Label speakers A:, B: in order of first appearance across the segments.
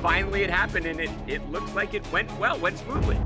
A: finally it happened, and it looks like it went well, went smoothly.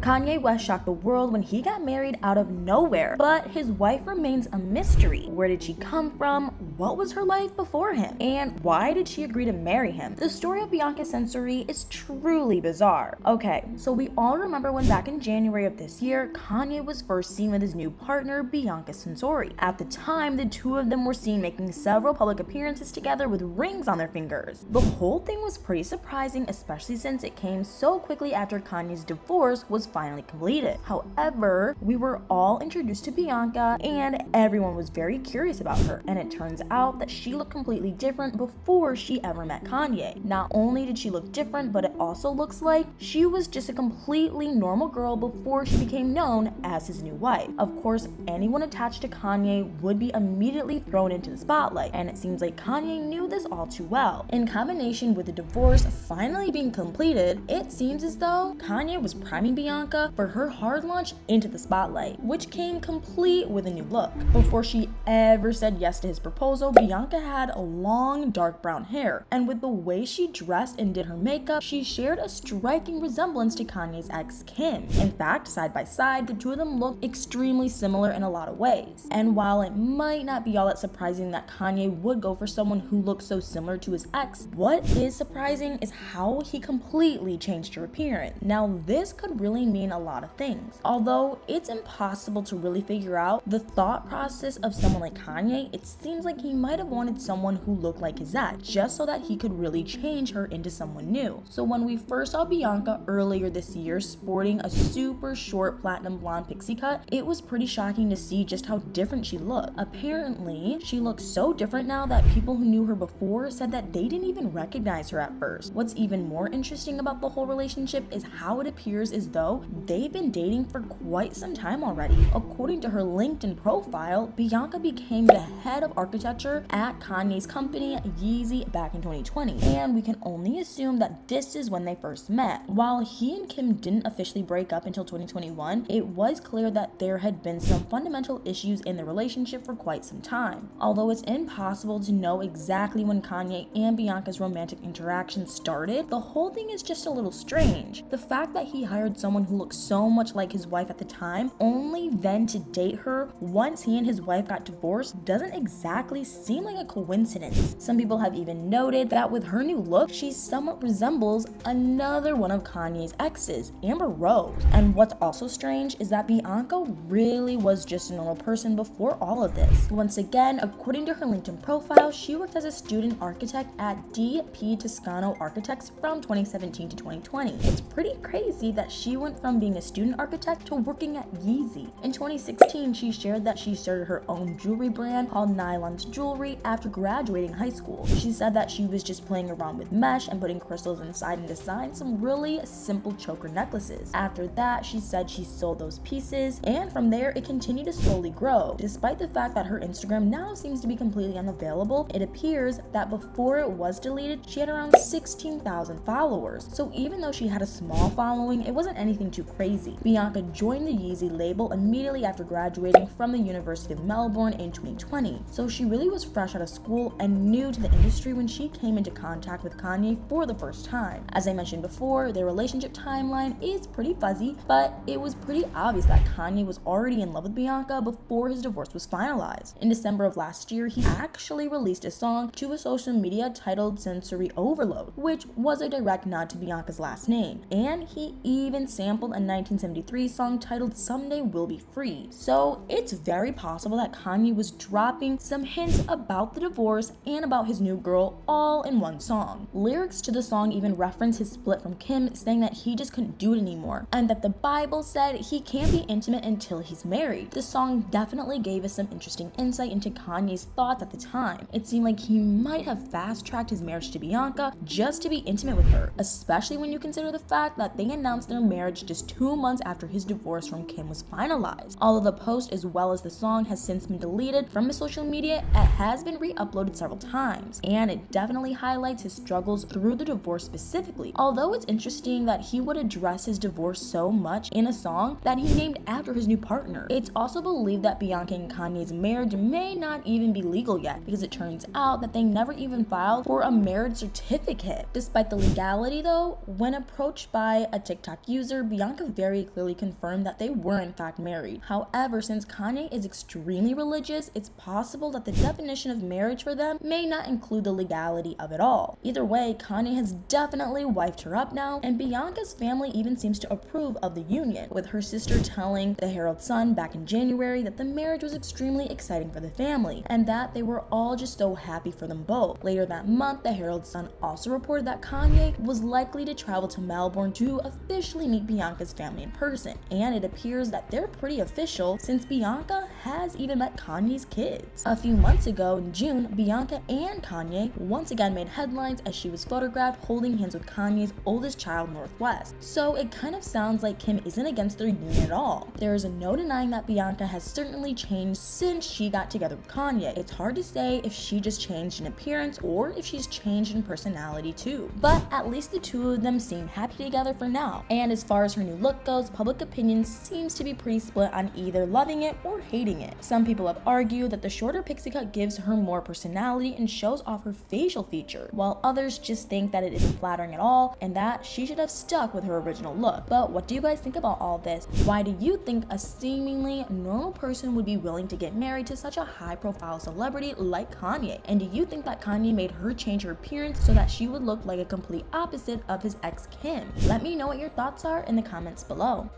B: Kanye West shocked the world when he got married out of nowhere, but his wife remains a mystery. Where did she come from? What was her life before him? And why did she agree to marry him? The story of Bianca Censori is truly bizarre. Okay, so we all remember when back in January of this year, Kanye was first seen with his new partner, Bianca Censori. At the time, the two of them were seen making several public appearances together with rings on their fingers. The whole thing was pretty surprising, especially since it came so quickly after Kanye's divorce was finally completed. However, we were all introduced to Bianca and everyone was very curious about her, and it turns out that she looked completely different before she ever met Kanye. Not only did she look different, but it also looks like she was just a completely normal girl before she became known as his new wife. Of course, anyone attached to Kanye would be immediately thrown into the spotlight, and it seems like Kanye knew this all too well. In combination with the divorce finally being completed, it seems as though Kanye was priming Bianca for her hard launch into the spotlight, which came complete with a new look. Before she ever said yes to his proposal, Bianca had long dark brown hair, and with the way she dressed and did her makeup, she shared a striking resemblance to Kanye's ex Kim. In fact, side by side, the two of them looked extremely similar in a lot of ways. And while it might not be all that surprising that Kanye would go for someone who looks so similar to his ex, what is surprising is how he completely changed her appearance. Now, this could really mean a lot of things. Although it's impossible to really figure out the thought process of someone like Kanye, it seems like he might have wanted someone who looked like his ex, just so that he could really change her into someone new. So when we first saw Bianca earlier this year sporting a super short platinum blonde pixie cut, it was pretty shocking to see just how different she looked. Apparently, she looks so different now that people who knew her before said that they didn't even recognize her at first. What's even more interesting about the whole relationship is how it appears as though they've been dating for quite some time already. According to her LinkedIn profile, Bianca became the head of architecture at Kanye's company Yeezy back in 2020, and we can only assume that this is when they first met. While he and Kim didn't officially break up until 2021, it was clear that there had been some fundamental issues in the relationship for quite some time. Although it's impossible to know exactly when Kanye and Bianca's romantic interaction started, the whole thing is just a little strange. The fact that he hired someone who looks so much like his wife at the time, only then to date her once he and his wife got divorced, doesn't exactly seem like a coincidence. Some people have even noted that with her new look, she somewhat resembles another one of Kanye's exes, Amber Rose. And what's also strange is that Bianca really was just a normal person before all of this. Once again, according to her LinkedIn profile, she worked as a student architect at DP Toscano Architects from 2017 to 2020. It's pretty crazy that she went from being a student architect to working at Yeezy. In 2016, she shared that she started her own jewelry brand called Nylon's Jewelry after graduating high school. She said that she was just playing around with mesh and putting crystals inside and designed some really simple choker necklaces. After that, she said she sold those pieces, and from there it continued to slowly grow. Despite the fact that her Instagram now seems to be completely unavailable, it appears that before it was deleted, she had around 16,000 followers. So even though she had a small following, it wasn't anything too crazy. Bianca joined the Yeezy label immediately after graduating from the University of Melbourne in 2020. So she really was fresh out of school and new to the industry when she came into contact with Kanye for the first time. As I mentioned before, their relationship timeline is pretty fuzzy, but it was pretty obvious that Kanye was already in love with Bianca before his divorce was finalized. In December of last year, he actually released a song to a social media titled Sensory Overload, which was a direct nod to Bianca's last name. And he even sampled a 1973 song titled Someday We'll Be Free. So it's very possible that Kanye was dropping some hints about the divorce and about his new girl all in one song. Lyrics to the song even reference his split from Kim, saying that he just couldn't do it anymore, and that the Bible said he can't be intimate until he's married. The song definitely gave us some interesting insight into Kanye's thoughts at the time. It seemed like he might have fast-tracked his marriage to Bianca just to be intimate with her, especially when you consider the fact that they announced their marriage published just 2 months after his divorce from Kim was finalized. All of the post as well as the song has since been deleted from his social media. It has been re-uploaded several times, and it definitely highlights his struggles through the divorce specifically. Although it's interesting that he would address his divorce so much in a song that he named after his new partner. It's also believed that Bianca and Kanye's marriage may not even be legal yet, because it turns out that they never even filed for a marriage certificate. Despite the legality though, when approached by a TikTok user, Bianca very clearly confirmed that they were in fact married. However, since Kanye is extremely religious, it's possible that the definition of marriage for them may not include the legality of it all. Either way, Kanye has definitely wifed her up now, and Bianca's family even seems to approve of the union, with her sister telling the Herald Sun back in January that the marriage was extremely exciting for the family, and that they were all just so happy for them both. Later that month, the Herald Sun also reported that Kanye was likely to travel to Melbourne to officially meet Bianca's family in person, and it appears that they're pretty official since Bianca has even met Kanye's kids. A few months ago in June, Bianca and Kanye once again made headlines as she was photographed holding hands with Kanye's oldest child, Northwest. So it kind of sounds like Kim isn't against their union at all. There is no denying that Bianca has certainly changed since she got together with Kanye. It's hard to say if she just changed in appearance or if she's changed in personality too. But at least the two of them seem happy together for now. And as far as her new look goes, public opinion seems to be pretty split on either loving it or hating it. Some people have argued that the shorter pixie cut gives her more personality and shows off her facial feature, while others just think that it isn't flattering at all and that she should have stuck with her original look. But what do you guys think about all this? Why do you think a seemingly normal person would be willing to get married to such a high-profile celebrity like Kanye? And do you think that Kanye made her change her appearance so that she would look like a complete opposite of his ex Kim? Let me know what your thoughts are in the comments below.